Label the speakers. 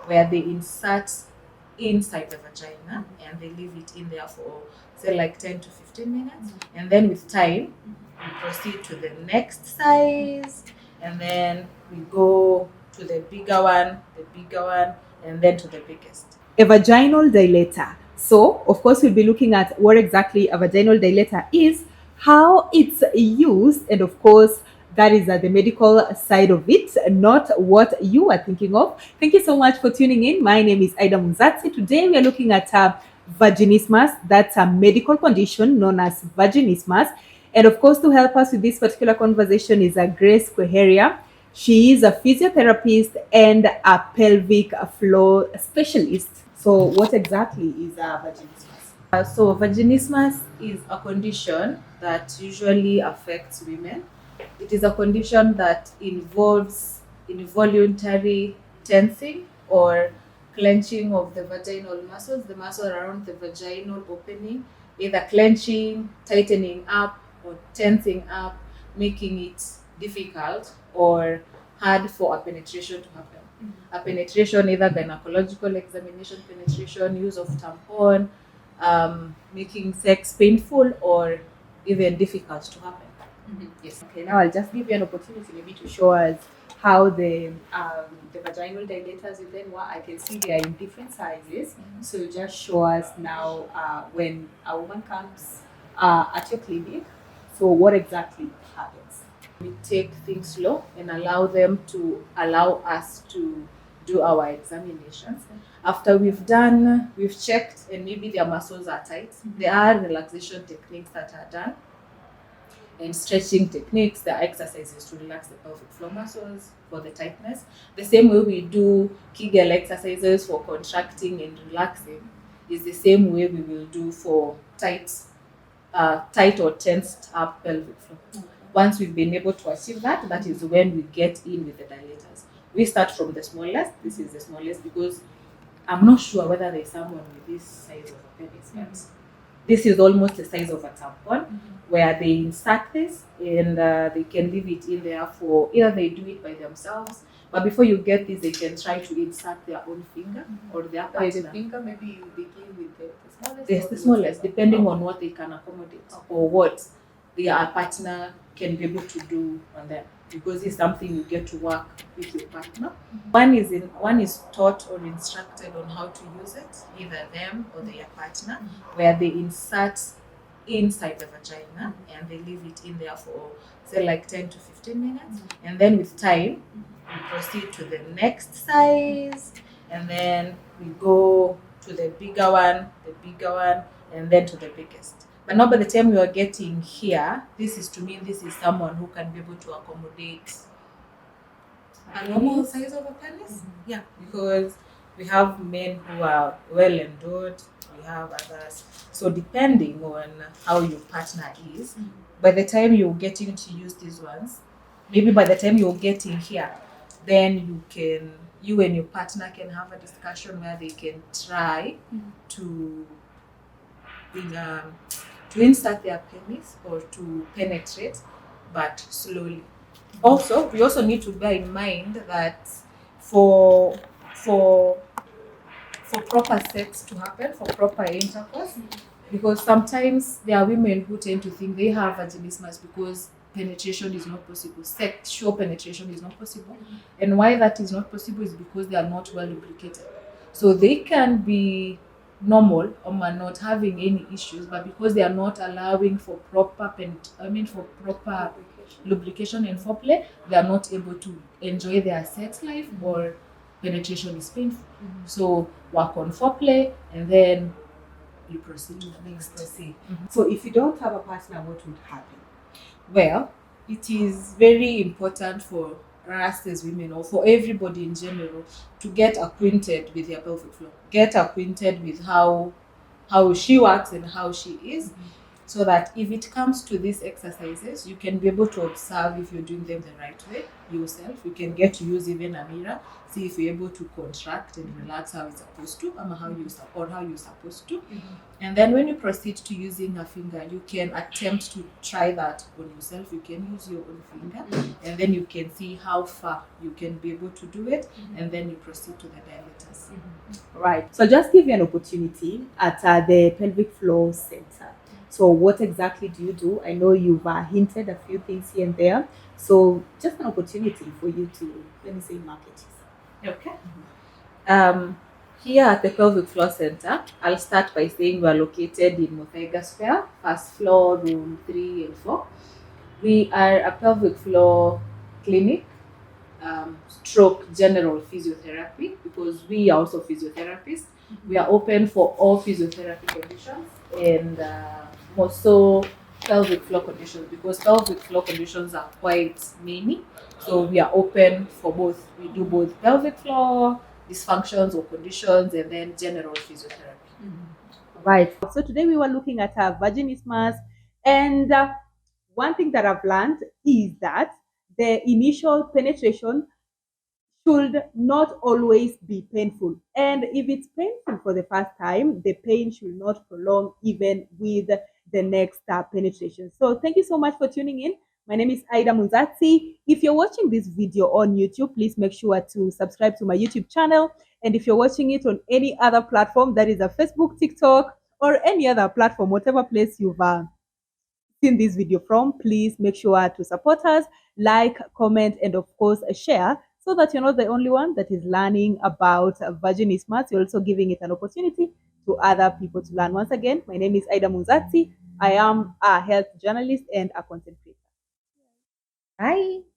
Speaker 1: where they insert inside the vagina and they leave it in there for say like 10 to 15 minutes, and then with time we proceed to the next size, and then we go to the bigger one, and then to the biggest.
Speaker 2: A vaginal dilator. So, of course, we'll be looking at what exactly a vaginal dilator is, how it's used, and of course, that is the medical side of it, not what you are thinking of. Thank you so much for tuning in. My name is Aida Muzatsi. Today, we are looking at vaginismus. That's a medical condition known as vaginismus. And of course, to help us with this particular conversation is Grace Queheria. She is a physiotherapist and a pelvic floor specialist. So, what exactly is vaginismus?
Speaker 1: So vaginismus is a condition that usually affects women. It is a condition that involves involuntary tensing or clenching of the vaginal muscles, the muscle around the vaginal opening, either clenching, tightening up, or tensing up, making it difficult or hard for a penetration to happen. A penetration, either gynecological examination penetration, use of tampon, making sex painful or even difficult to happen. Yes.
Speaker 2: Okay, now I'll just give you an opportunity maybe to show us how the vaginal dilators will then work. I can see they are in different sizes. So just show us now when a woman comes at your clinic. So what exactly happens?
Speaker 1: We take things slow and allow us to do our examinations. After we've checked and maybe their muscles are tight, there are relaxation techniques that are done and stretching techniques. There are exercises to relax the pelvic floor muscles for the tightness. The same way we do Kegel exercises for contracting and relaxing is the same way we will do for tight or tensed up pelvic floor. Once we've been able to achieve that, that is when we get in with the dilators. We start from the smallest. This is the smallest because I'm not sure whether there's someone with this size of a penis, but this is almost the size of a tampon, where they insert this and they can leave it in there for either they do it by themselves, but before you get this, they can try to insert their own finger or their
Speaker 2: By the
Speaker 1: partner.
Speaker 2: finger, maybe you begin with the smallest.
Speaker 1: Yes,
Speaker 2: or
Speaker 1: the
Speaker 2: the
Speaker 1: smallest,
Speaker 2: whichever.
Speaker 1: depending on what they can accommodate or what their partner can be able to do on them. Because it's something you get to work with your partner. One is taught or instructed on how to use it, either them or their partner, where they insert inside the vagina and they leave it in there for say like 10 to 15 minutes, and then with time we proceed to the next size, and then we go to the bigger one, and then to the biggest. But now by the time you are getting here, this is to me, this is someone who can be able to accommodate a normal size of a penis. Yeah, because we have men who are well endowed, we have others. So depending on how your partner is, by the time you're getting to use these ones, maybe by the time you're getting here, then you and your partner can have a discussion where they can try to um, to insert their penis or to penetrate, but slowly. Also, we also need to bear in mind that for for for proper sex to happen, for proper intercourse, because sometimes there are women who tend to think they have vaginismus because penetration is not possible, sexual penetration is not possible. And why that is not possible is because they are not well lubricated. So they can be normal or are not having any issues, but because they are not allowing for for proper lubrication and foreplay, they are not able to enjoy their sex life, or penetration is painful. So work on foreplay and then you proceed to the next.
Speaker 2: So if you don't have a partner, what would happen?
Speaker 1: Well, it is very important for us as women, or for everybody in general, to get acquainted with their pelvic floor. Get acquainted with how she works and how she is. so that if it comes to these exercises, you can be able to observe if you're doing them the right way yourself. You can get to use even a mirror, see if you're able to contract and relax how it's supposed to, or how you're supposed to. And then when you proceed to using a finger, you can attempt to try that on yourself. You can use your own finger, and then you can see how far you can be able to do it, and then you proceed to the dilators.
Speaker 2: Right. So I'll just give you an opportunity at the Pelvic Floor Center. So what exactly do you do? I know you've hinted a few things here and there. So just an opportunity for you to, let me say, market yourself.
Speaker 1: Okay. Here at the Pelvic Floor Center, I'll start by saying we are located in Muthaiga Square, first floor, room 3 and 4. We are a pelvic floor clinic, stroke general physiotherapy, because we are also physiotherapists. We are open for all physiotherapy conditions, and more so pelvic floor conditions, because pelvic floor conditions are quite many. So we are open for both. We do both pelvic floor dysfunctions or conditions, and then general physiotherapy.
Speaker 2: Right. So today we were looking at vaginismus, and one thing that I've learned is that the initial penetration should not always be painful. And if it's painful for the first time, the pain should not prolong even with the next penetration. So thank you so much for tuning in. My name is Aida Munzatsi. If you're watching this video on YouTube, please make sure to subscribe to my YouTube channel. And if you're watching it on any other platform, that is a Facebook, TikTok, or any other platform, whatever place you've seen this video from, please make sure to support us, like, comment, and of course share, so that you're not the only one that is learning about vaginismus. You're also giving it an opportunity to other people to learn. Once again, my name is Aida Munzatsi. I am a health journalist and a content creator.
Speaker 1: Bye.